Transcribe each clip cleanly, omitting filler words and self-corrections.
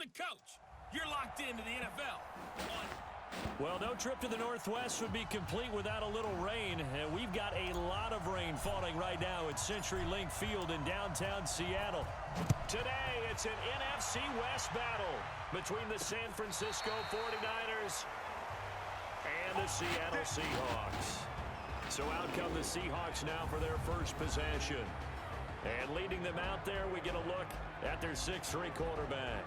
the coach. You're locked into the NFL. Well, no trip to the Northwest would be complete without a little rain. And we've got a lot of rain falling right now at CenturyLink Field in downtown Seattle. Today, it's an NFC West battle between the San Francisco 49ers and the Seattle Seahawks. So out come the Seahawks now for their first possession. And leading them out there, we get a look at their 6'3" quarterback.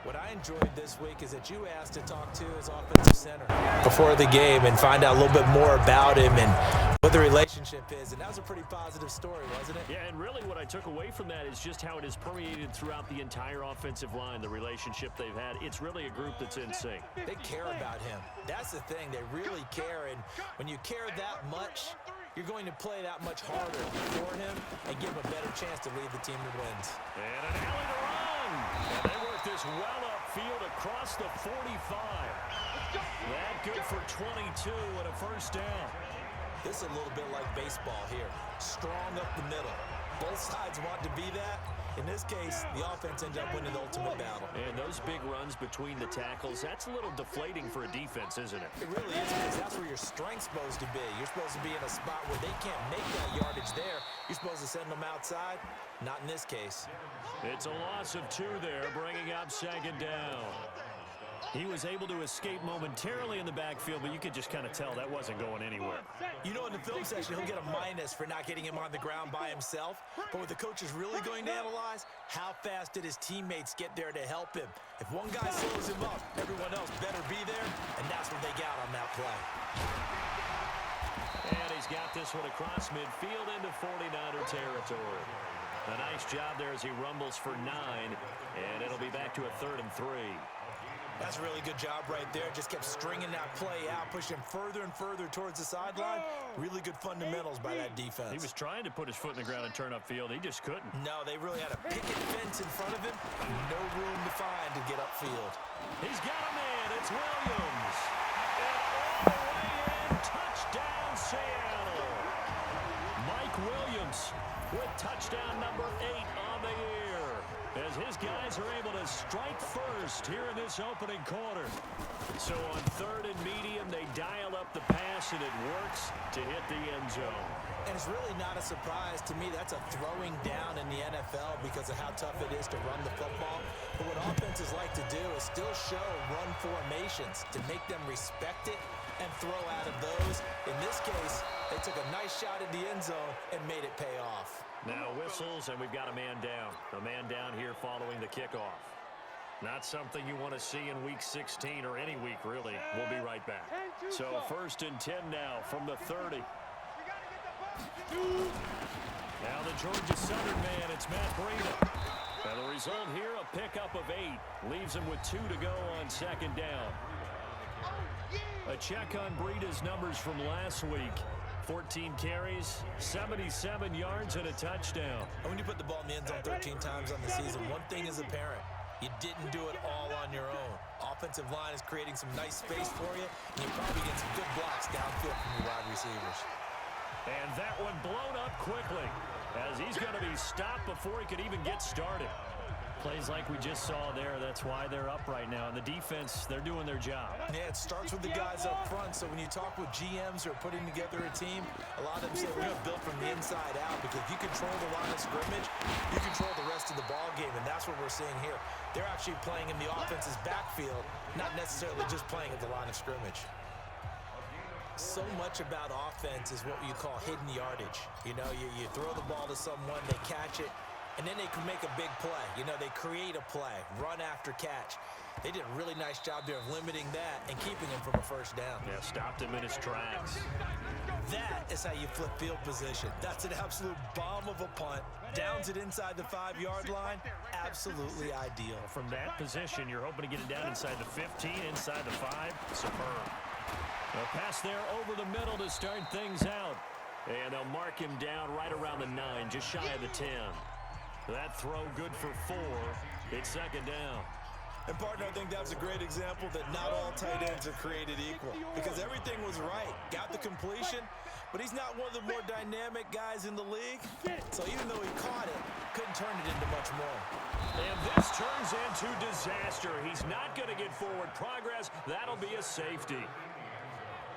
What I enjoyed this week is that you asked to talk to his offensive center before the game and find out a little bit more about him and what the relationship is. And that was a pretty positive story, wasn't it? Yeah, and really what I took away from that is just how it has permeated throughout the entire offensive line, the relationship they've had. It's really a group that's in sync. They care about him. That's the thing. They really care. And when you care that much, you're going to play that much harder for him and give him a better chance to lead the team to wins. And an alley to run. And they work this well upfield across the 45. That good for 22 and a first down. This is a little bit like baseball here. Strong up the middle. Both sides want to be that. In this case, the offense ends up winning the ultimate battle. And those big runs between the tackles, that's a little deflating for a defense, isn't it? It really is, because that's where your strength's supposed to be. You're supposed to be in a spot where they can't make that yardage there. You're supposed to send them outside. Not in this case. It's a loss of 2 there, bringing up second down. He was able to escape momentarily in the backfield, but you could just kind of tell that wasn't going anywhere. You know, in the film session, he'll get a minus for not getting him on the ground by himself. But what the coach is really going to analyze, how fast did his teammates get there to help him? If one guy slows him up, everyone else better be there, and that's what they got on that play. And he's got this one across midfield into 49er territory. A nice job there as he rumbles for 9, and it'll be back to a 3rd and 3. That's a really good job right there. Just kept stringing that play out, pushing further and further towards the sideline. Really good fundamentals by that defense. He was trying to put his foot in the ground and turn upfield. He just couldn't. No, they really had a picket fence in front of him. No room to find to get upfield. He's got a man. It's Williams. And all the way in. Touchdown, Seattle. Mike Williams with touchdown number 8 on the year, as his guys are able to strike first here in this opening quarter. So on 3rd and medium, they dial up the pass, and it works to hit the end zone. And it's really not a surprise to me. That's a throwing down in the NFL because of how tough it is to run the football. But what offenses like to do is still show run formations to make them respect it and throw out of those. In this case, they took a nice shot at the end zone and made it pay off. Now whistles, and we've got a man down. A man down here following the kickoff. Not something you want to see in Week 16 or any week, really. We'll be right back. So 1st and 10 now from the 30. Now the Georgia Southern man, it's Matt Breida. And the result here, a pickup of 8. Leaves him with 2 to go on 2nd down. A check on Breida's numbers from last week. 14 carries, 77 yards, and a touchdown. And when you put the ball in the end zone 13 times on the season, one thing is apparent. You didn't do it all on your own. Offensive line is creating some nice space for you, and you probably get some good blocks downfield from your wide receivers. And that one blown up quickly, as he's going to be stopped before he could even get started. Plays like we just saw there, that's why they're up right now. And the defense, they're doing their job. Yeah, it starts with the guys up front. So when you talk with GMs who are putting together a team, a lot of them say we're going to build from the inside out, because if you control the line of scrimmage, you control the rest of the ball game, and that's what we're seeing here. They're actually playing in the offense's backfield, not necessarily just playing at the line of scrimmage. So much about offense is what you call hidden yardage. You know, you throw the ball to someone, they catch it, and then they can make a big play. You know, they create a play, run after catch. They did a really nice job there of limiting that and keeping him from a first down. Yeah, stopped him in his tracks. That is how you flip field position. That's an absolute bomb of a punt. Downs it inside the 5-yard line. Absolutely ideal. From that position, you're hoping to get it down inside the 15, inside the 5. Superb. A pass there over the middle to start things out. And they'll mark him down right around the 9, just shy of the 10. That throw good for 4. It's 2nd down. And, partner, I think that's a great example that not all tight ends are created equal, because everything was right. Got the completion, but he's not one of the more dynamic guys in the league. So even though he caught it, couldn't turn it into much more. And this turns into disaster. He's not going to get forward progress. That'll be a safety.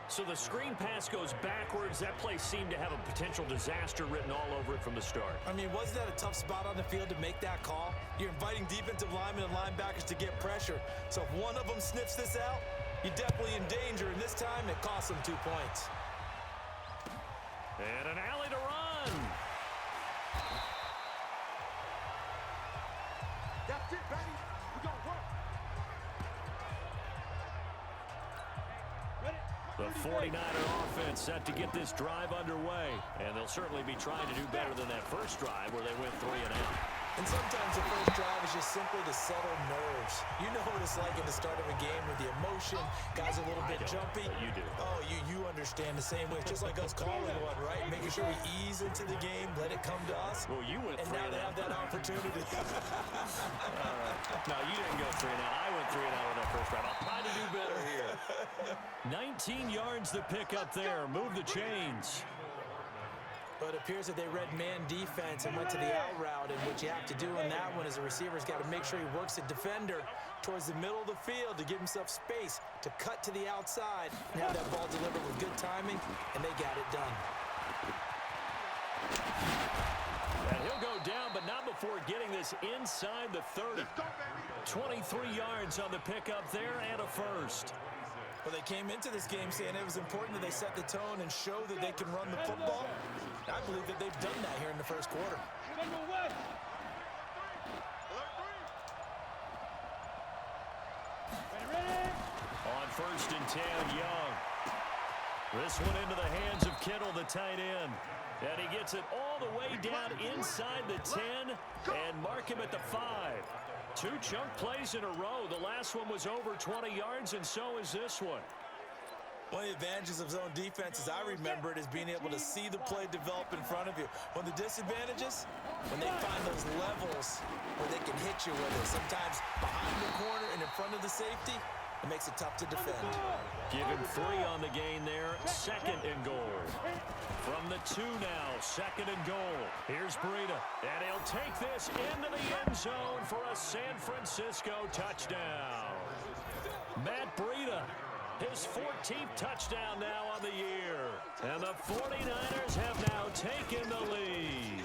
So the screen pass goes backwards. That play seemed to have a potential disaster written all over it from the start. I mean, wasn't that a tough spot on the field to make that call? You're inviting defensive linemen and linebackers to get pressure. So if one of them sniffs this out, you're definitely in danger. And this time, it costs them 2 points. And an alley to run. That's it, baby. We gonna work. The 49er offense set to get this drive underway. And they'll certainly be trying to do better than that first drive where they went 3 and out. And sometimes the first drive is just simply to settle nerves. You know what it's like at the start of a game with the emotion. Guys a little bit jumpy. You do. Oh, you understand the same way. It's just like us calling one, right? Making sure we ease into the game, let it come to us. Well, you went and 3 now and they out. have that opportunity. No, you didn't go 3 and out. I went 3 and out on that first drive. I'll try to do better here. 19 yards to pick up there. Move the chains. But it appears that they read man defense and went to the out route, and what you have to do in that one is the receiver's got to make sure he works the defender towards the middle of the field to give himself space to cut to the outside and have that ball delivered with good timing, and they got it done. And he'll go down, but not before getting this inside the 30. 23 yards on the pickup there and a first. Well, they came into this game saying it was important that they set the tone and show that they can run the football. I believe that they've done that here in the first quarter. On 1st and 10, Young. This one into the hands of Kittle, the tight end. And he gets it all the way down inside the 10 and mark him at the 5. 2 chunk plays in a row. The last one was over 20 yards, and so is this one. One of the advantages of zone defense, as I remember it, is being able to see the play develop in front of you. One of the disadvantages, when they find those levels where they can hit you with it, sometimes behind the corner and in front of the safety, it makes it tough to defend. Give him 3 on the gain there. 2nd and goal. From the 2 now, 2nd and goal. Here's Breida, and he'll take this into the end zone for a San Francisco touchdown. Matt Breida, his 14th touchdown now on the year. And the 49ers have now taken the lead.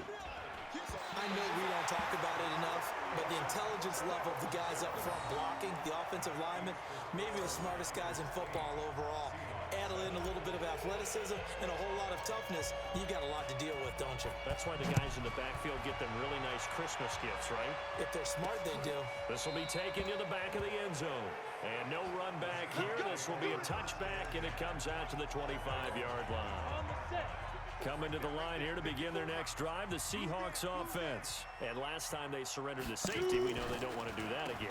I know we don't talk about it enough, but the intelligence level of the guys up front blocking, the offensive linemen, maybe the smartest guys in football overall. Add in a little bit of athleticism and a whole lot of toughness, you got a lot to deal with, don't you? That's why the guys in the backfield get them really nice Christmas gifts, right? If they're smart, they do. This will be taken to the back of the end zone. And no run back here. This will be a touchback, and it comes out to the 25-yard line. Coming to the line here to begin their next drive, the Seahawks offense. And last time they surrendered the safety, we know they don't want to do that again.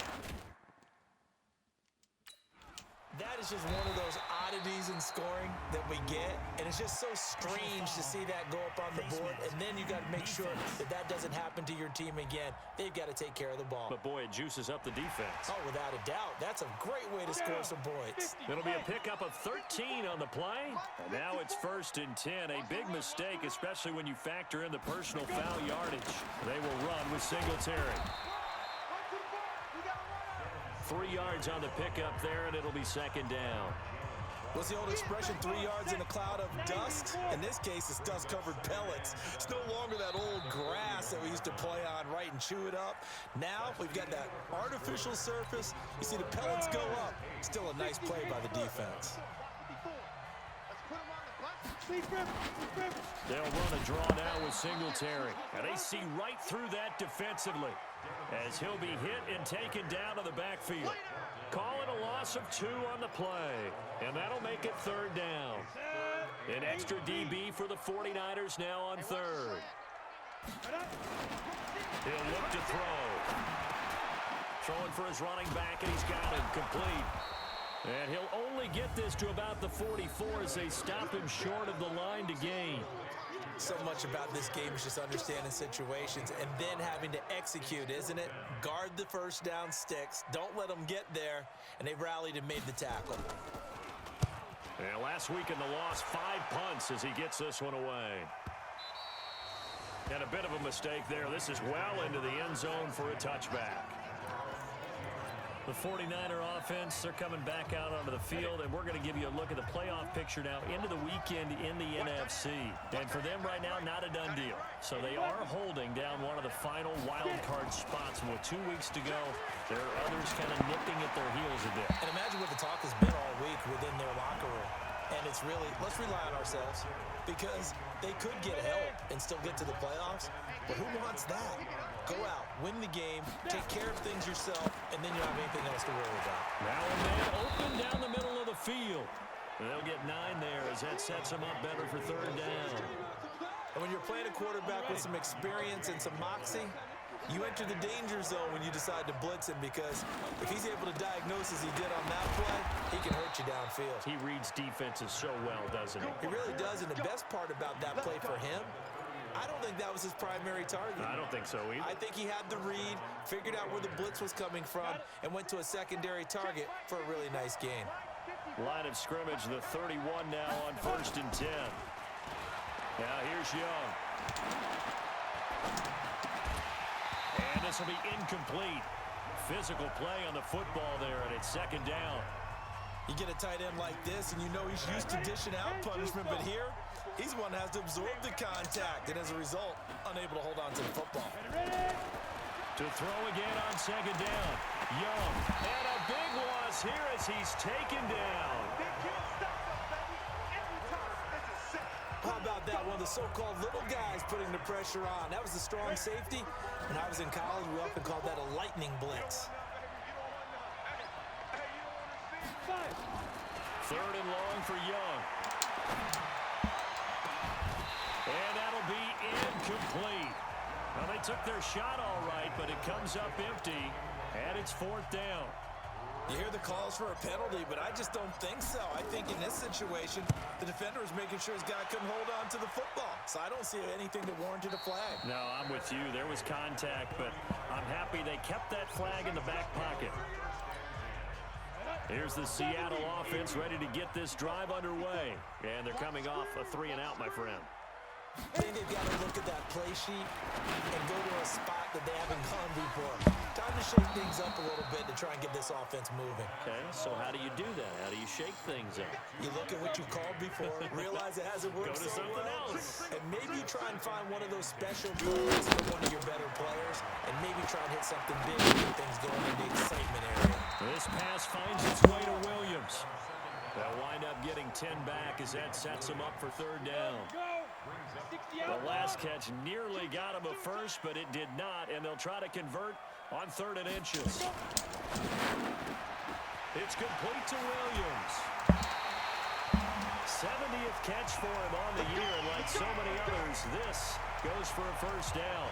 That is just one of those oddities in scoring that we get, and it's just so strange to see that go up on the board, and then you got to make sure that that doesn't happen to your team again. They've got to take care of the ball. But boy, it juices up the defense. Oh, without a doubt. That's a great way to score some points. It'll be a pickup of 13 on the play. And now it's 1st and 10. A big mistake, especially when you factor in the personal foul yardage. They will run with Singletary. 3 yards on the pickup there, and it'll be 2nd down. What's the old expression, 3 yards in a cloud of dust? In this case, it's dust-covered pellets. It's no longer that old grass that we used to play on, right, and chew it up. Now we've got that artificial surface. You see the pellets go up. Still a nice play by the defense. They'll run a draw now with Singletary. And they see right through that defensively as he'll be hit and taken down to the backfield. Call it a loss of 2 on the play. And that'll make it 3rd down. An extra DB for the 49ers now on 3rd. He'll look to throw. Throwing for his running back, and he's got him complete. And he'll only get this to about the 44 as they stop him short of the line to gain. So much about this game is just understanding situations and then having to execute, isn't it? Guard the first down sticks. Don't let them get there. And they rallied and made the tackle. And last week in the loss, 5 punts as he gets this one away. And a bit of a mistake there. This is well into the end zone for a touchback. The 49er offense, they're coming back out onto the field, and we're going to give you a look at the playoff picture now into the weekend in the NFC. And for them right now, not a done deal. So they are holding down one of the final wild card spots. And with 2 weeks to go, there are others kind of nipping at their heels a bit. And imagine what the talk has been all week within their locker room. And it's really, let's rely on ourselves, because they could get help and still get to the playoffs. But who wants that? Go out, win the game, take care of things yourself, and then you don't have anything else to worry about. Now a man open down the middle of the field. They'll get 9 there as that sets them up better for third down. And when you're playing a quarterback with some experience and some moxie, you enter the danger zone when you decide to blitz him, because if he's able to diagnose as he did on that play, he can hurt you downfield. He reads defenses so well, doesn't he? He really does, and the best part about that play for him, I don't think that was his primary target. I don't think so either. I think he had the read, figured out where the blitz was coming from, and went to a secondary target for a really nice gain. Line of scrimmage, the 31 now on 1st and 10. Now here's Young. And this will be incomplete. Physical play on the football there, and it's 2nd down. You get a tight end like this, and you know he's used to dishing out punishment, but here, he's the one that has to absorb the contact, and as a result, unable to hold on to the football. To throw again on 2nd down. Young. And a big loss here as he's taken down. How about that? One of the so-called little guys putting the pressure on. That was the strong safety. When I was in college, we often called that a lightning blitz. 3rd and long for Young. And that'll be incomplete. Well, they took their shot all right, but it comes up empty, and it's 4th down. You hear the calls for a penalty, but I just don't think so. I think in this situation, the defender is making sure his guy couldn't hold on to the football. So I don't see anything that warranted a flag. No, I'm with you. There was contact, but I'm happy they kept that flag in the back pocket. Here's the Seattle offense ready to get this drive underway. And they're coming off a 3-and-out, my friend. I think they've got to look at that play sheet and go to a spot that they haven't gone before. Time to shake things up a little bit to try and get this offense moving. Okay, so how do you do that? How do you shake things up? You look at what you called before, realize it hasn't worked Go to so something well, else. and maybe you try and find one of those special plays for one of your better players, and maybe try and hit something big to get things going in the excitement area. This pass finds its way to Williams. They'll wind up getting 10 back as that sets them up for 3rd down. The last catch nearly got him a first, but it did not, and they'll try to convert on 3rd and inches. It's complete to Williams. 70th catch for him on the year, and like so many others, this goes for a 1st down.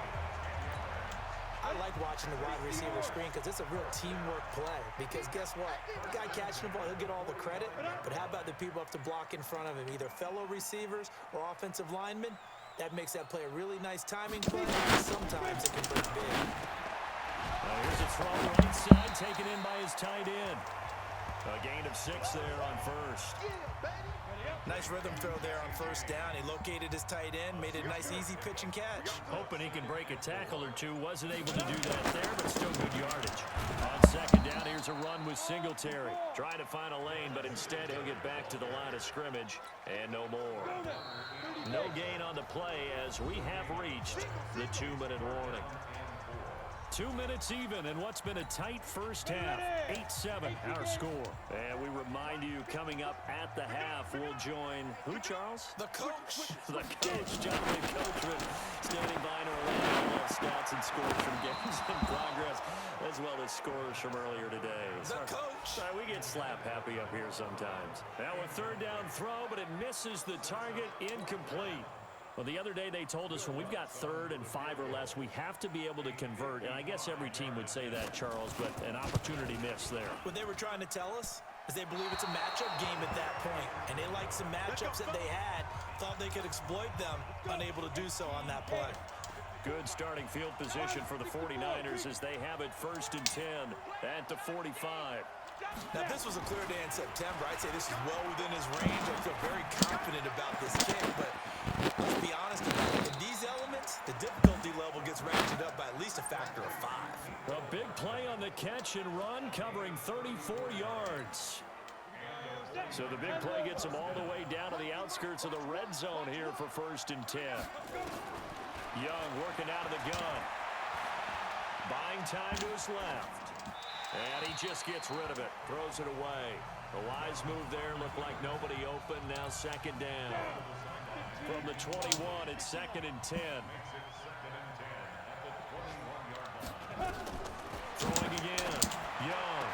I like watching the wide receiver screen because it's a real teamwork play. Because guess what? The guy catching the ball, he'll get all the credit. But how about the people up to block in front of him, either fellow receivers or offensive linemen? That makes that play a really nice timing play. Sometimes it can break big. Here's a throw right side, taken in by his tight end. A gain of 6 there on 1st. Nice rhythm throw there on 1st down. He located his tight end, made it a nice easy pitch and catch. Hoping he can break a tackle or two. Wasn't able to do that there, but still good yardage. On 2nd down, here's a run with Singletary. Trying to find a lane, but instead he'll get back to the line of scrimmage, and no more. No gain on the play as we have reached the 2-minute warning. 2 minutes even in what's been a tight first half. 8-7 our score. And we remind you, coming up at the half, we'll join who, Charles? The coach. The coach, Jonathan Coachman, standing by to relay all stats and scores from games in progress, as well as scores from earlier today. The coach. Sorry, we get slap happy up here sometimes. Now a 3rd down throw, but it misses the target, incomplete. Well, the other day they told us when we've got 3rd and 5 or less, we have to be able to convert. And I guess every team would say that, Charles, but an opportunity missed there. What they were trying to tell us is they believe it's a matchup game at that point. And they like some matchups that they had, thought they could exploit them, unable to do so on that play. Good starting field position for the 49ers as they have it 1st and 10 at the 45. Now, if this was a clear day in September, I'd say this is well within his range. I feel very confident about this kick, but let's be honest about it. In these elements, the difference ratchet up by at least a factor of 5. A big play on the catch and run, covering 34 yards. So the big play gets him all the way down to the outskirts of the red zone here for 1st and 10. Young working out of the gun. Buying time to his left. And he just gets rid of it. Throws it away. A wise move there. Looked like nobody open. Now 2nd down. From the 21, it's 2nd and 10. Throwing again. Young.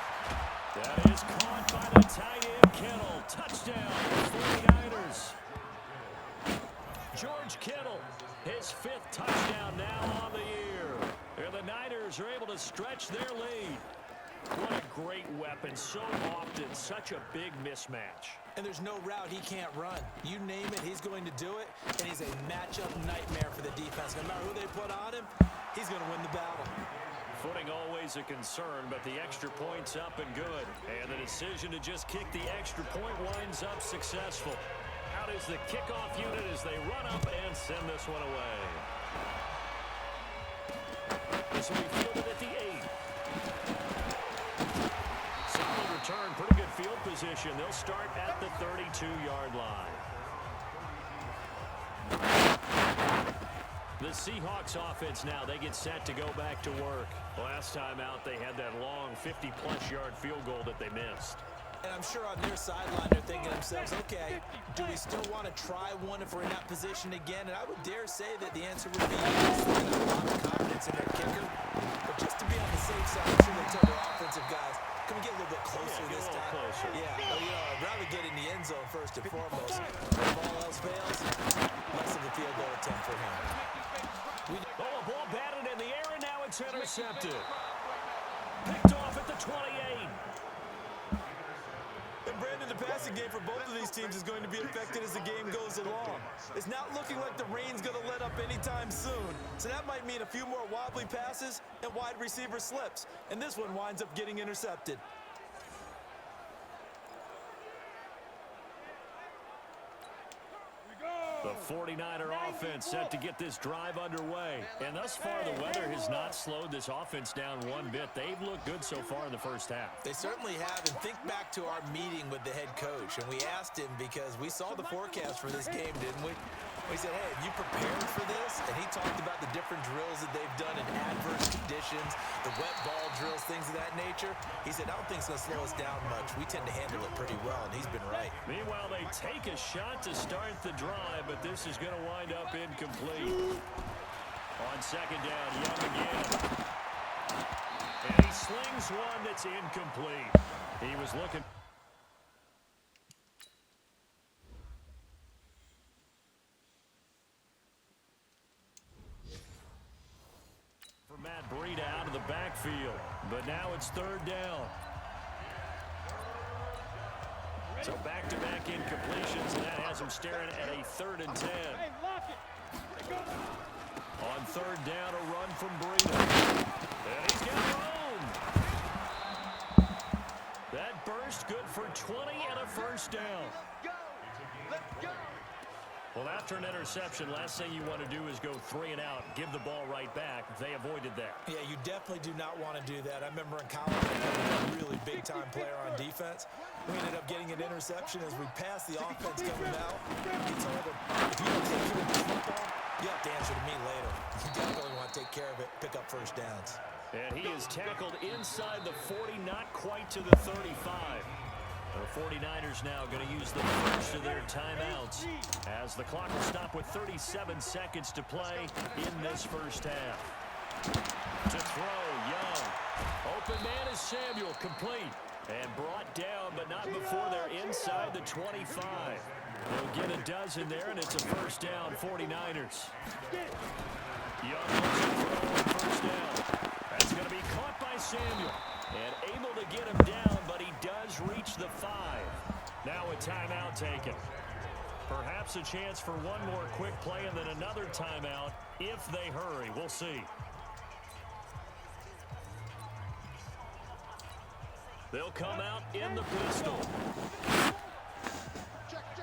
That is caught by the tight end, Kittle. Touchdown, 49ers. George Kittle, his 5th touchdown now on the year. And the Niners are able to stretch their lead. What a great weapon. So often, such a big mismatch. And there's no route he can't run. You name it, he's going to do it. And he's a matchup nightmare for the defense. No matter who they put on him, he's going to win the battle. Footing always a concern, but the extra point's up and good. And the decision to just kick the extra point winds up successful. Out is the kickoff unit as they run up and send this one away. This will be fielded at the 8. Solid return, pretty good field position. They'll start at the 32-yard line. The Seahawks offense now, they get set to go back to work. Last time out, they had that long 50-plus yard field goal that they missed. And I'm sure on their sideline they're thinking to themselves, okay, do we still want to try one if we're in that position again? And I would dare say that the answer would be yes. They have a lot of confidence in their kicker. But just to be on the safe side, I'm sure they tell their offensive guys, can we get a little bit closer this time? Closer. Yeah, well, I'd rather get in the end zone first and foremost. If all else fails, less of a field goal attempt for him. A ball batted in the air, and now it's intercepted. Picked off at the 28. And Brandon, the passing game for both of these teams is going to be affected as the game goes along. It's not looking like the rain's going to let up anytime soon. So that might mean a few more wobbly passes and wide receiver slips. And this one winds up getting intercepted. The 49er offense set to get this drive underway. And thus far, the weather has not slowed this offense down one bit. They've looked good so far in the first half. They certainly have. And think back to our meeting with the head coach. And we asked him because we saw the forecast for this game, didn't we? We said, hey, have you prepared for this? And he talked about the different drills that they've done in adverse conditions, the wet ball drills, things of that nature. He said, I don't think it's going to slow us down much. We tend to handle it pretty well, and he's been right. Meanwhile, they take a shot to start the drive, but this is going to wind up incomplete. On 2nd down, Young again. And he slings one that's incomplete. He was looking... Matt Breida out of the backfield, but now it's 3rd down. So back-to-back incompletions, and that has him staring at a 3rd and 10. On 3rd down, a run from Breida. And he's got room. That burst good for 20 and a 1st down. Let's go. Well, after an interception, last thing you want to do is go 3 and out, give the ball right back. They avoided that. Yeah, you definitely do not want to do that. I remember in college, I was a really big-time player on defense. We ended up getting an interception as we passed the offense coming out. He told him, if you don't take care of this football, you have to answer to me later. You definitely want to take care of it, pick up 1st downs. And he is tackled inside the 40, not quite to the 35. The 49ers now going to use the first of their timeouts as the clock will stop with 37 seconds to play in this first half. To throw, Young. Open man is Samuel, complete. And brought down, but not before they're inside the 25. They'll get a dozen there, and it's a 1st down, 49ers. Young looks to throw on 1st down. That's going to be caught by Samuel. And able to get him down, but he does reach the 5. Now a timeout taken. Perhaps a chance for one more quick play and then another timeout if they hurry. We'll see. They'll come out in the pistol. Check.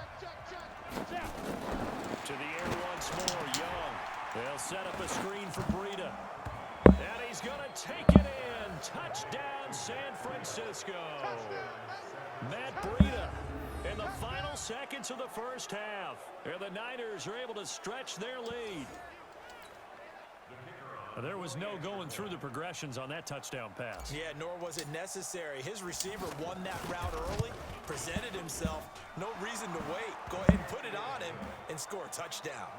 To the air once more, Young. They'll set up a screen for Breida. And he's going to take it in. Touchdown, San Francisco. Matt Breida in the final seconds of the first half. And the Niners are able to stretch their lead. There was no going through the progressions on that touchdown pass. Yeah, nor was it necessary. His receiver won that route early, presented himself. No reason to wait. Go ahead and put it on him and score a touchdown.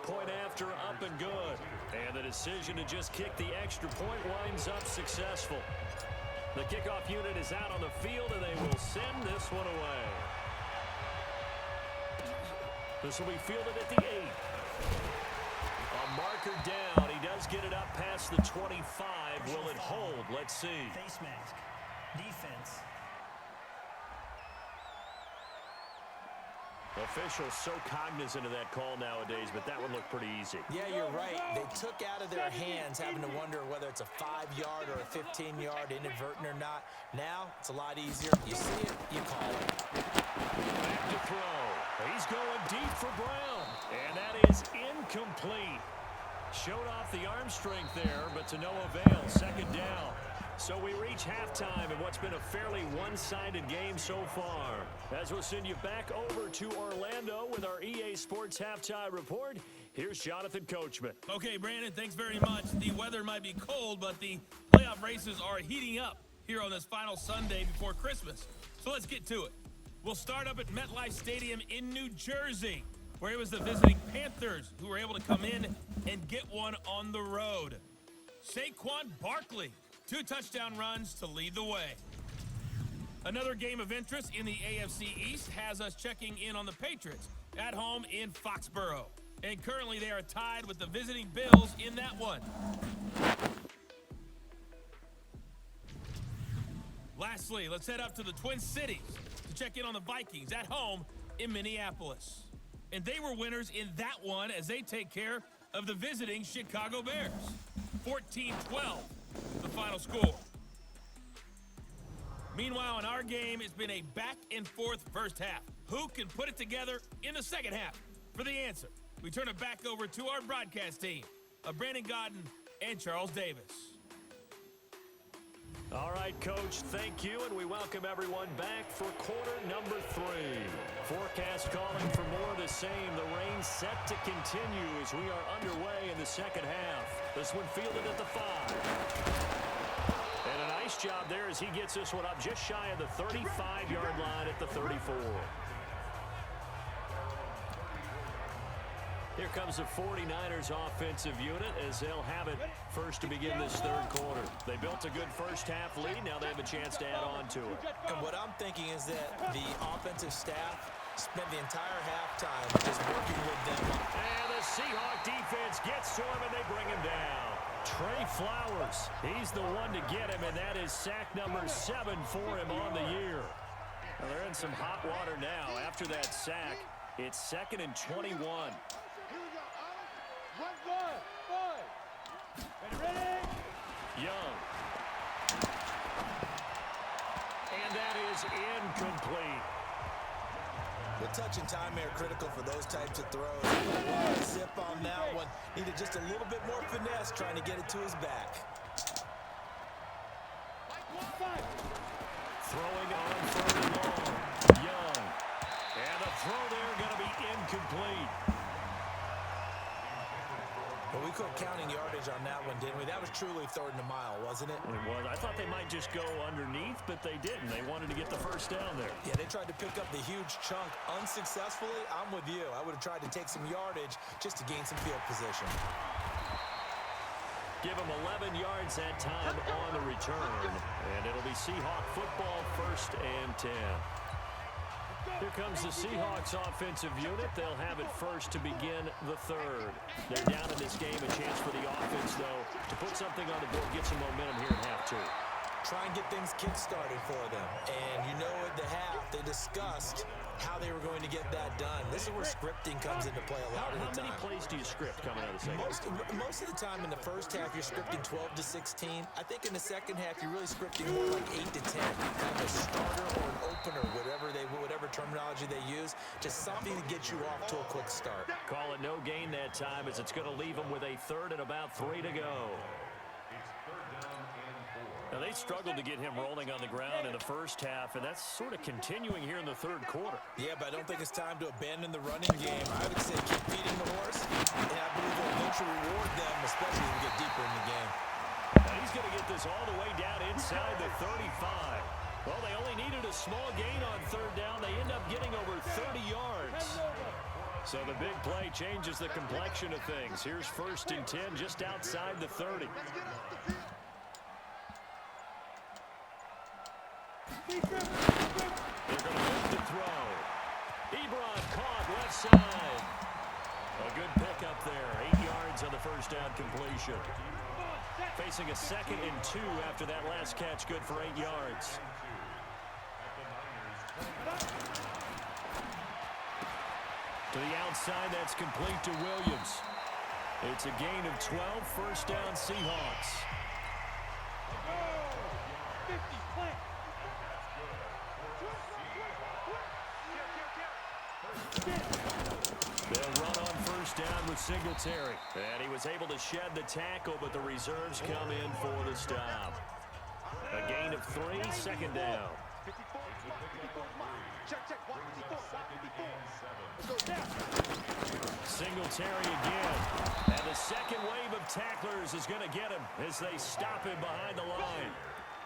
Point after, up and good. And the decision to just kick the extra point winds up successful. The kickoff unit is out on the field, and they will send this one away. This will be fielded at the 8. A marker down. He does get it up past the 25. Will it hold? Let's see. Face mask. Defense. Officials so cognizant of that call nowadays, but that one looked pretty easy. Yeah, you're right. They took out of their hands having to wonder whether it's a 5-yard or a 15-yard inadvertent or not. Now, it's a lot easier. You see it, you call it. Back to throw. He's going deep for Brown. And that is incomplete. Showed off the arm strength there, but to no avail. Second down. So we reach halftime in what's been a fairly one-sided game so far. As we'll send you back over to Orlando with our EA Sports Halftime Report, here's Jonathan Coachman. Okay, Brandon, thanks very much. The weather might be cold, but the playoff races are heating up here on this final Sunday before Christmas. So let's get to it. We'll start up at MetLife Stadium in New Jersey, where it was the visiting Panthers who were able to come in and get one on the road. Saquon Barkley, 2 touchdown runs to lead the way. Another game of interest in the AFC East has us checking in on the Patriots at home in Foxborough. And currently they are tied with the visiting Bills in that one. Lastly, let's head up to the Twin Cities to check in on the Vikings at home in Minneapolis. And they were winners in that one as they take care of the visiting Chicago Bears. 14-12, the final score. Meanwhile, in our game, it's been a back-and-forth first half. Who can put it together in the second half? For the answer, we turn it back over to our broadcast team of Brandon Gaudin and Charles Davis. All right, Coach, thank you, and we welcome everyone back for quarter number 3. Forecast calling for more of the same. The rain set to continue as we are underway in the second half. This one fielded at the 5. And a nice job there as he gets this one up just shy of the 35-yard line at the 34. Here comes the 49ers offensive unit as they'll have it first to begin this third quarter. They built a good first half lead. Now they have a chance to add on to it. And what I'm thinking is that the offensive staff spent the entire halftime just working with them. And the Seahawk defense gets to him and they bring him down. Trey Flowers, he's the one to get him, and that is sack number 7 for him on the year. Well, they're in some hot water now. After that sack, it's 2nd and 21. Young. And that is incomplete. The touch and time are critical for those types of throws. Zip on that one. Needed just a little bit more finesse trying to get it to his back. Throwing on 3rd and long. Young. And the throw there going to be incomplete. But we quit counting yardage on that one, didn't we? That was truly 3rd and a mile, wasn't it? It was. I thought they might just go underneath, but they didn't. They wanted to get the first down there. Yeah, they tried to pick up the huge chunk unsuccessfully. I'm with you. I would have tried to take some yardage just to gain some field position. Give them 11 yards that time on the return. And it'll be Seahawk football, 1st and 10. Here comes the Seahawks offensive unit. They'll have it first to begin the third. They're down in this game. A chance for the offense, though, to put something on the board, get some momentum here in half 2. try and get things kick-started for them. And you know at the half, they discussed how they were going to get that done. This is where scripting comes into play a lot of the time. How many plays do you script coming out of the second? Most of the time in the first half, you're scripting 12 to 16. I think in the second half, you're really scripting more like 8 to 10. Kind of a starter or an opener, whatever terminology they use. Just something to get you off to a quick start. Call it no gain that time as it's going to leave them with a third and about 3 to go. Now, they struggled to get him rolling on the ground in the first half, and that's sort of continuing here in the third quarter. Yeah, but I don't think it's time to abandon the running game. I would say keep feeding the horse, and I believe it'll eventually reward them, especially as we get deeper in the game. Now he's going to get this all the way down inside the 35. Well, they only needed a small gain on third down. They end up getting over 30 yards. So the big play changes the complexion of things. Here's 1st and 10 just outside the 30. They're going to move to throw. Ebron caught left side. A good pickup there. 8 yards on the first down completion. Facing a 2nd and 2 after that last catch, good for 8 yards. To the outside, that's complete to Williams. It's a gain of 12, 1st down Seahawks. They'll run on 1st down with Singletary. And he was able to shed the tackle, but the reserves come in for the stop. A gain of 3, 2nd down. Singletary again. And the second wave of tacklers is going to get him as they stop him behind the line.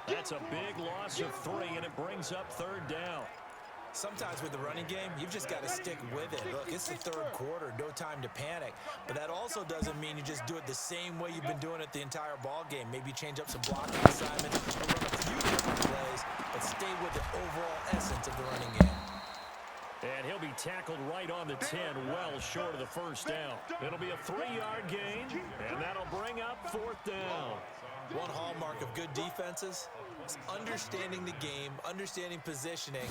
That's a big loss of 3, and it brings up 3rd down. Sometimes with the running game, you've just got to stick with it. Look, it's the third quarter, no time to panic. But that also doesn't mean you just do it the same way you've been doing it the entire ball game. Maybe change up some blocking assignments or run a few different plays, but stay with the overall essence of the running game. And he'll be tackled right on the 10, well short of the 1st down. It'll be a 3-yard gain, and that'll bring up 4th down. One hallmark of good defenses is understanding the game, understanding positioning,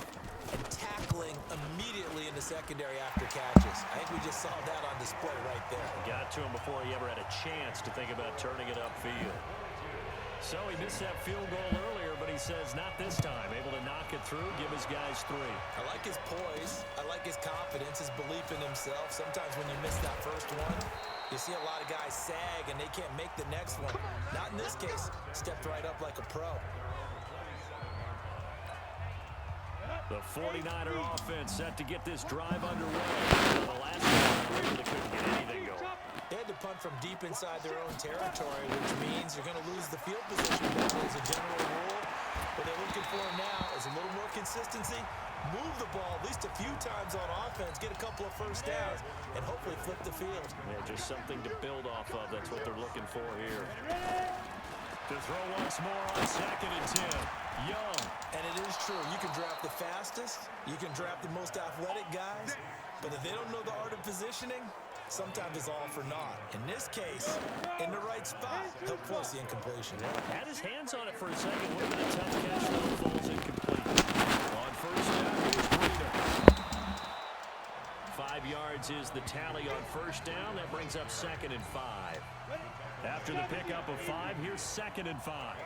and tackling immediately in the secondary after catches. I think we just saw that on display right there. Got to him before he ever had a chance to think about turning it upfield. So he missed that field goal earlier, but he says not this time. Able to knock it through, give his guys 3. I like his poise. I like his confidence, his belief in himself. Sometimes when you miss that first one, you see a lot of guys sag and they can't make the next one. Not in this case. Stepped right up like a pro. The 49er offense set to get this drive underway. The last one, they couldn't get anything going. They had to punt from deep inside their own territory, which means you're going to lose the field position battle as a general rule. What they're looking for now is a little more consistency, move the ball at least a few times on offense, get a couple of 1st downs, and hopefully flip the field. Yeah, just something to build off of. That's what they're looking for here. To throw once more on 2nd and 10. Young. And it is true. You can draft the fastest. You can draft the most athletic guys. But if they don't know the art of positioning, sometimes it's all for naught. In this case, in the right spot, he'll force the incompletion. Had his hands on it for a second. Would have been a tough catch, though. Falls incomplete. On 1st down, here's Breida. 5 yards is the tally on 1st down. That brings up 2nd and 5. After the pickup of 5, here's 2nd and 5.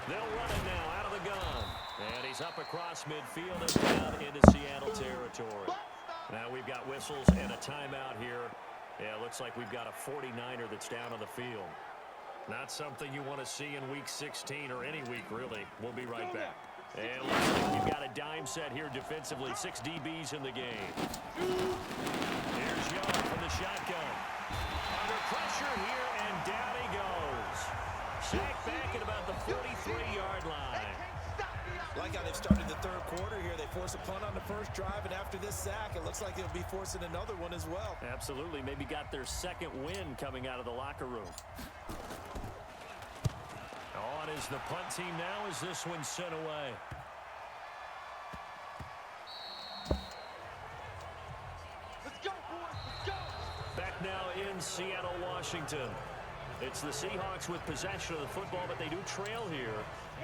They'll run it now out of the gun. And he's up across midfield and down into Seattle territory. Now we've got whistles and a timeout here. Yeah, it looks like we've got a 49er that's down on the field. Not something you want to see in Week 16 or any week, really. We'll be right back. And it looks like we've got a dime set here defensively. 6 DBs in the game. Here's Young from the shotgun. Under pressure here, and down he goes. Sacked back at about the 43-yard line. Like how they've started the third quarter here. They force a punt on the first drive, and after this sack, it looks like they'll be forcing another one as well. Absolutely. Maybe got their 2nd win coming out of the locker room. On is the punt team now as this one's sent away. Let's go, boys. Let's go. Back now in Seattle, Washington. It's the Seahawks with possession of the football, but they do trail here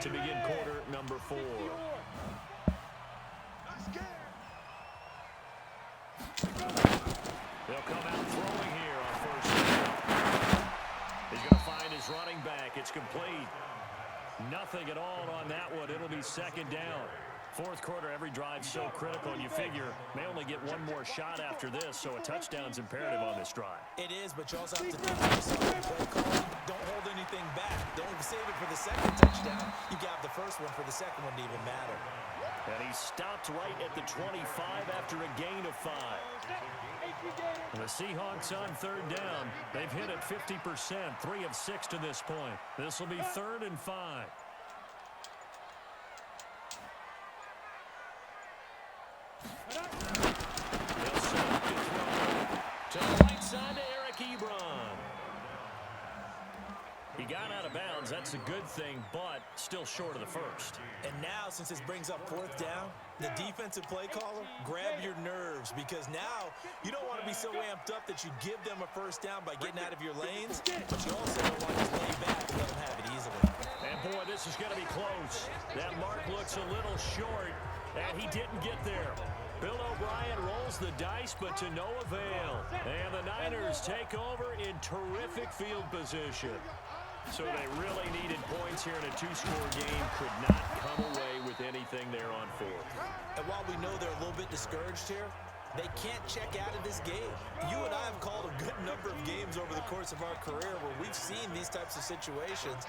to begin quarter number 4. They'll come out throwing here on first down. He's going to find his running back. It's complete. Nothing at all on that one. It'll be second down. Fourth quarter, every drive's so critical, and you figure may only get one more shot after this, so a touchdown's imperative on this drive. It is, but you also have to think to yourself, play calling, don't hold anything back. Don't save it for the second touchdown. You got the first one for the second one to even matter. And he stopped right at the 25 after a gain of 5. The Seahawks on third down. They've hit it 50%, 3 of 6 to this point. This will be 3rd and 5. They'll set up to throw. To the right side to Eric Ebron. He got out of bounds. That's a good thing, but still short of the first. And now, since this brings up fourth down, the defensive play caller, grab your nerves, because now you don't want to be so amped up that you give them a first down by getting out of your lanes, but you also don't want to lay back and let them have it easily. And boy, this is going to be close. That mark looks a little short, and he didn't get there. Bill O'Brien rolls the dice, but to no avail. And the Niners take over in terrific field position. So they really needed points here in a 2-score game. Could not come away with anything there on 4th. And while we know they're a little bit discouraged here, they can't check out of this game. You and I have called a good number of games over the course of our career where we've seen these types of situations.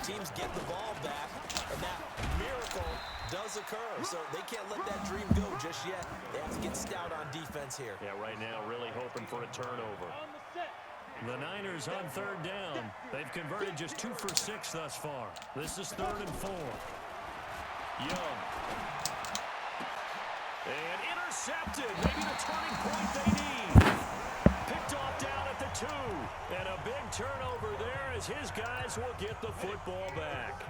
Teams get the ball back, and that miracle does occur. So they can't let that dream go just yet. They have to get stout on defense here. Yeah, right now really hoping for a turnover. The Niners on third down. They've converted just 2 for 6 thus far. This is 3rd and 4. Young. And intercepted. Maybe the turning point they need. Picked off down at the 2. And a big turnover there as his guys will get the football back.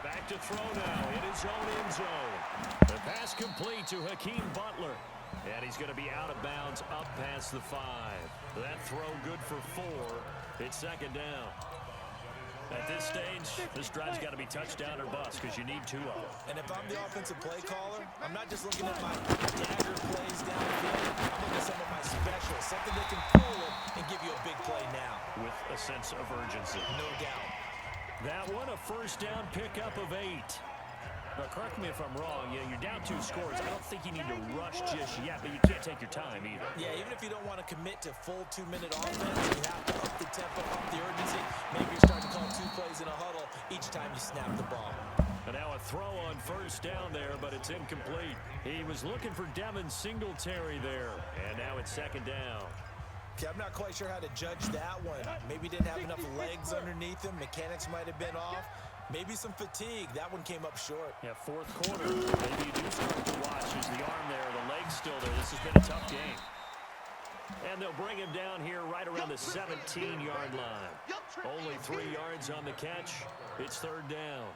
Back to throw now in his own end zone. The pass complete to Hakeem Butler. And he's going to be out of bounds up past the 5. That throw good for 4. It's second down. At this stage, this drive's got to be touchdown or bust because you need 2 of them. And if I'm the offensive play caller, I'm not just looking at my dagger plays downfield. I'm looking at some of my specials, something that can pull it and give you a big play now. With a sense of urgency. No doubt. That one, a first down pickup of 8. Now, correct me if I'm wrong. Yeah, you're down 2 scores. I don't think you need to rush just yet, but you can't take your time either. Yeah, even if you don't want to commit to full 2-minute offense, you have to up the tempo, up the urgency. Maybe you're starting to call 2 plays in a huddle each time you snap the ball. And now a throw on first down there, but it's incomplete. He was looking for Devin Singletary there. And now it's second down. Okay, I'm not quite sure how to judge that one. Maybe didn't have enough legs underneath him. Mechanics might have been off. Maybe some fatigue. That one came up short. Yeah, fourth quarter. Maybe you do start to watch. There's the arm there, the leg's still there. This has been a tough game. And they'll bring him down here right around the 17-yard line. Only 3 yards on the catch. It's third down.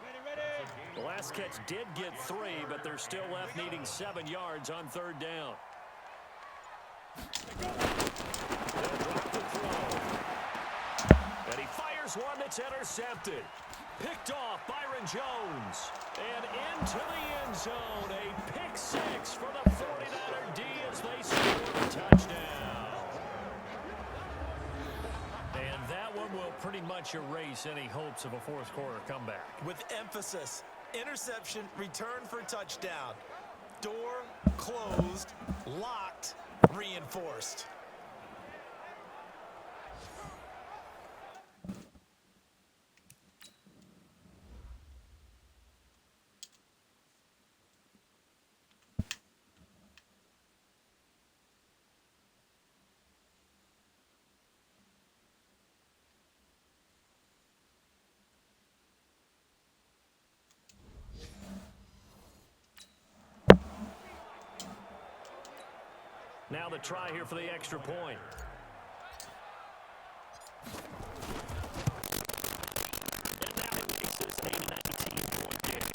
The last catch did get 3, but they're still left needing 7 yards on third down. They'll drop the throw. And he fires one that's intercepted. Picked off Byron Jones. And into the end zone. A pick 6 for the 49er D as they score a touchdown. And that one will pretty much erase any hopes of a fourth quarter comeback. With emphasis, interception, return for touchdown. Door closed, locked, reinforced. Now the try here for the extra point. And now it makes this a 19-point game.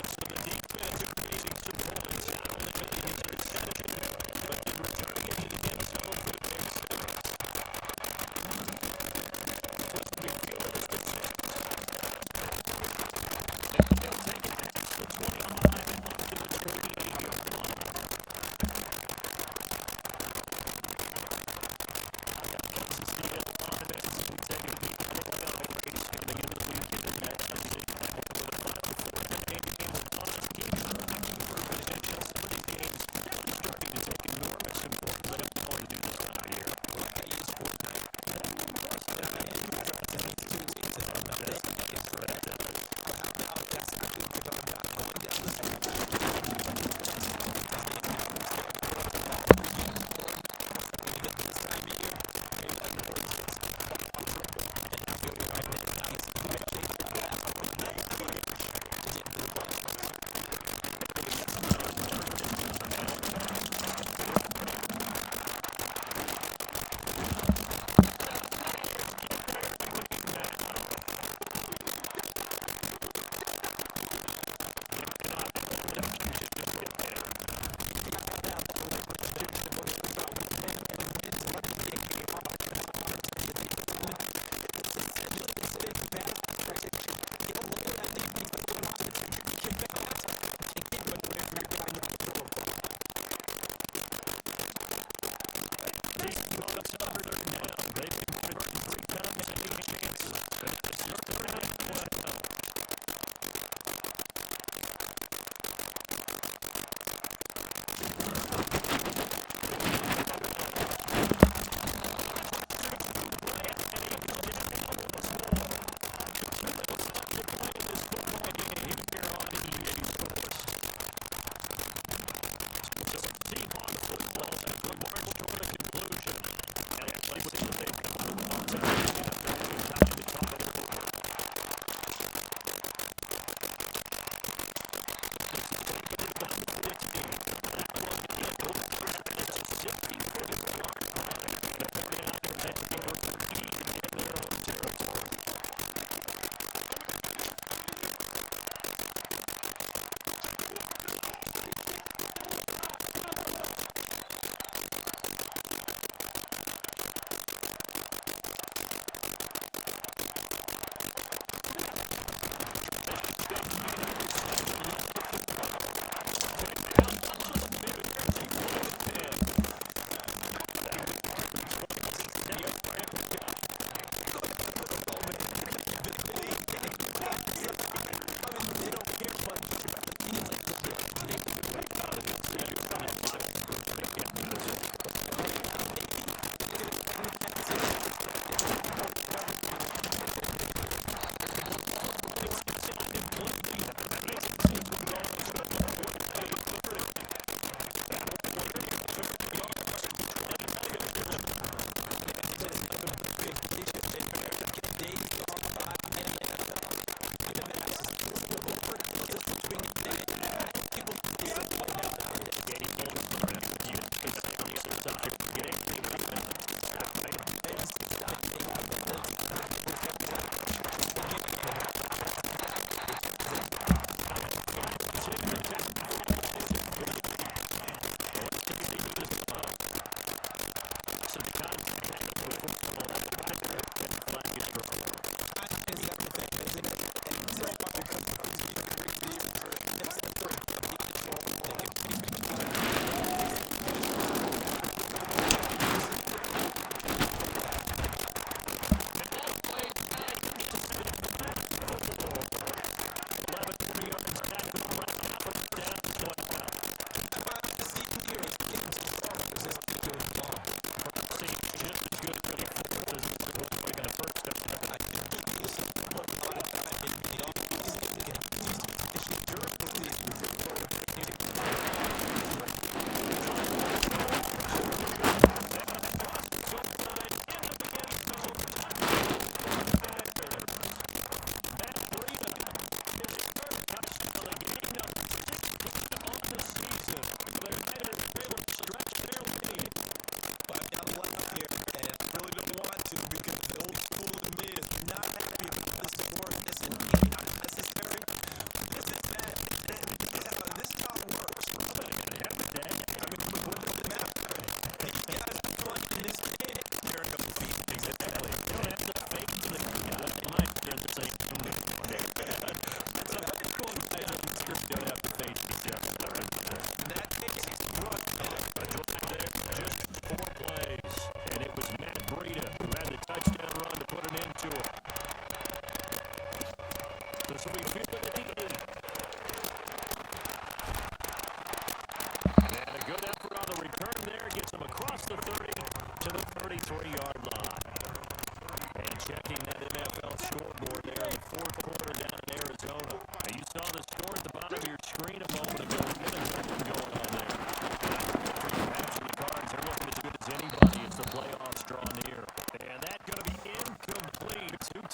So the defense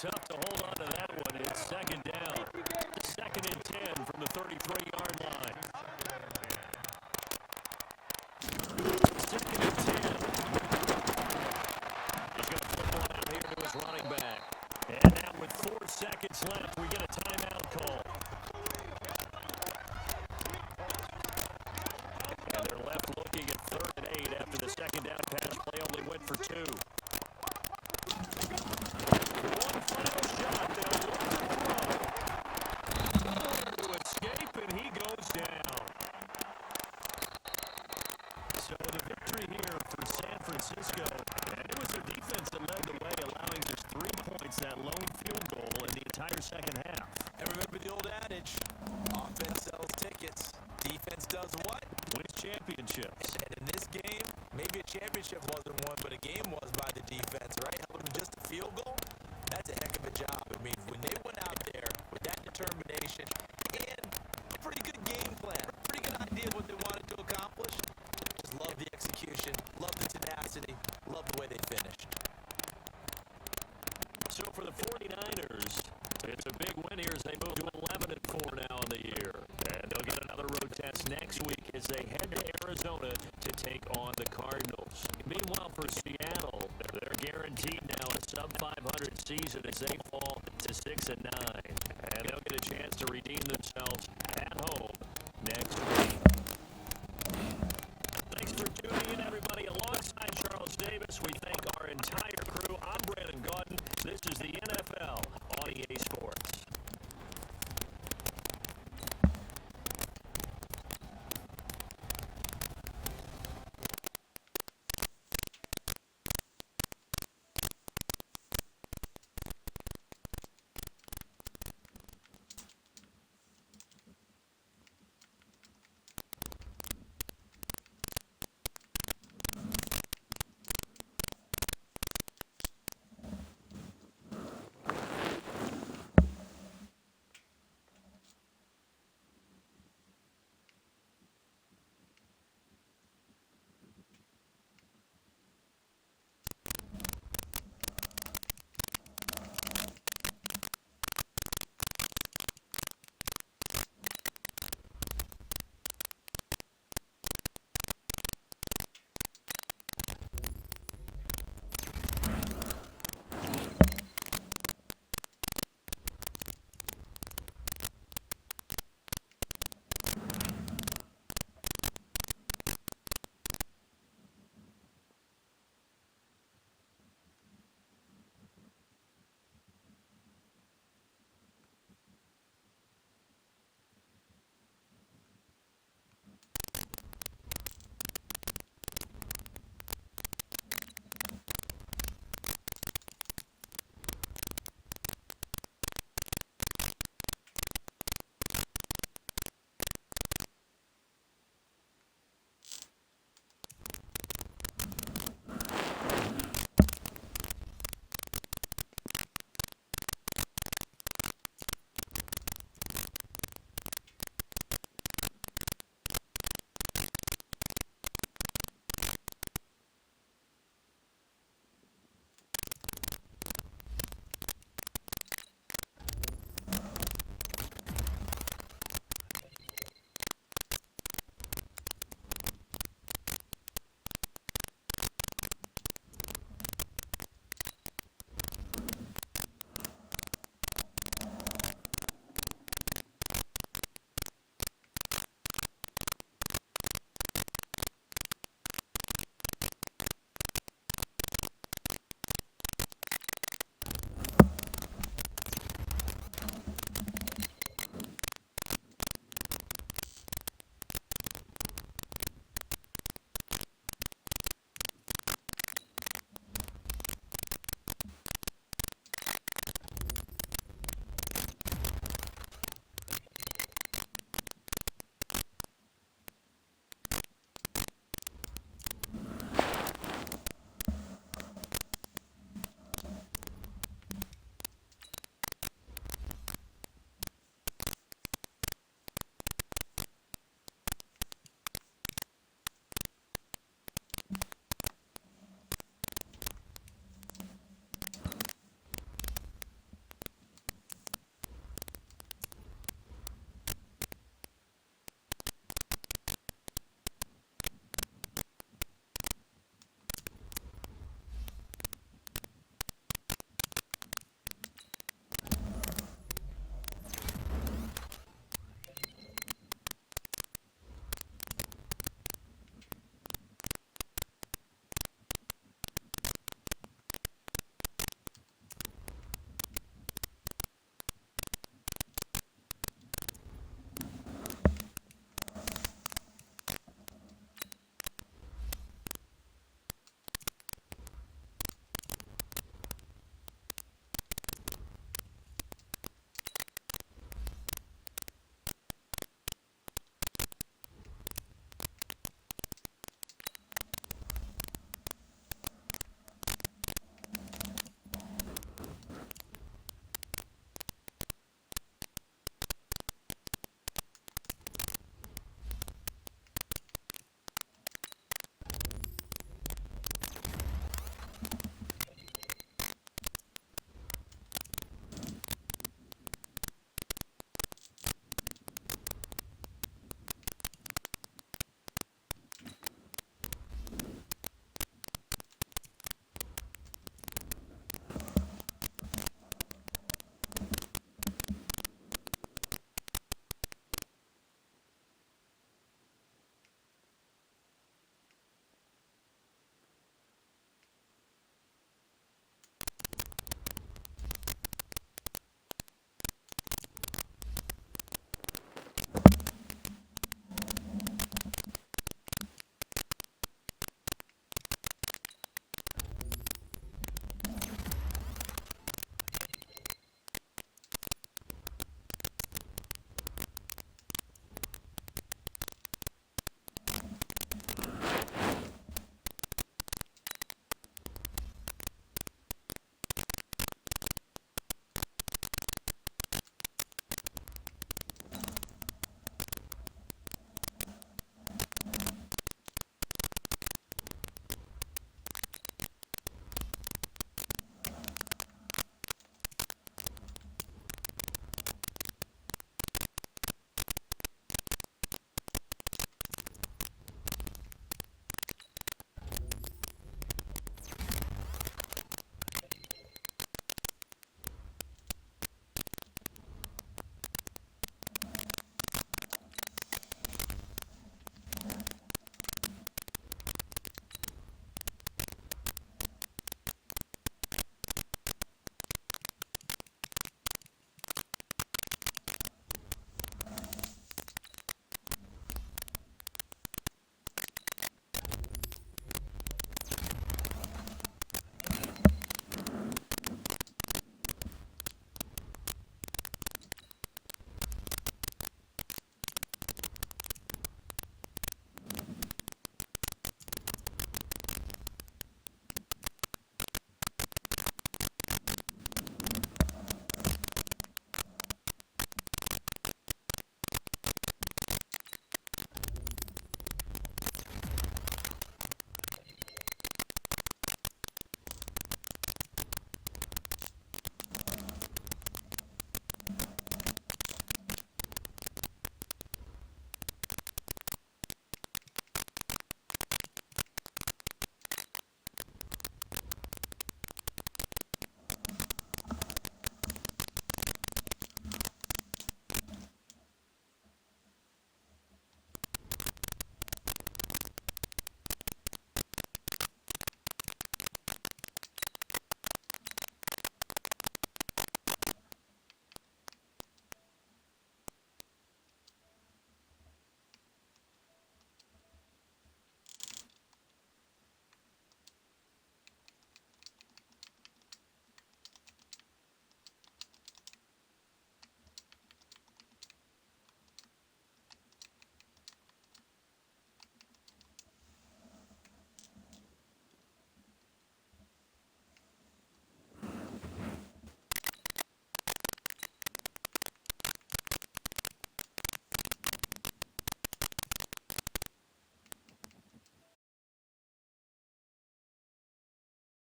Tough to hold on to that one. It's second down. Second and 10 from the 33-yard line. Second and 10. He's going to put one out here to his running back. And now with 4 seconds left, we get a timeout call. And they're left looking at 3rd and 8 after the second down pass play only went for 2. Francisco, and it was their defense that led the way, allowing just 3 points, that lone field goal in the entire second half. And remember the old adage, offense sells tickets, defense does what? Wins championships. And in this game, maybe a championship wasn't won, but a game was by the defense, right? Held them just a field goal. That's a heck of a job. I mean, when they went out there with that determination and a pretty good game plan, pretty good idea of what they wanted to accomplish, just love the execution, love the tenacity, love the way they finished. So for the 49ers, it's a big win here as they move to 11-4 now in the year. And they'll get another road test next week as they head to Arizona to take on the Cardinals. Meanwhile, for Seattle, they're guaranteed now a sub-500 season as they fall to 6-9.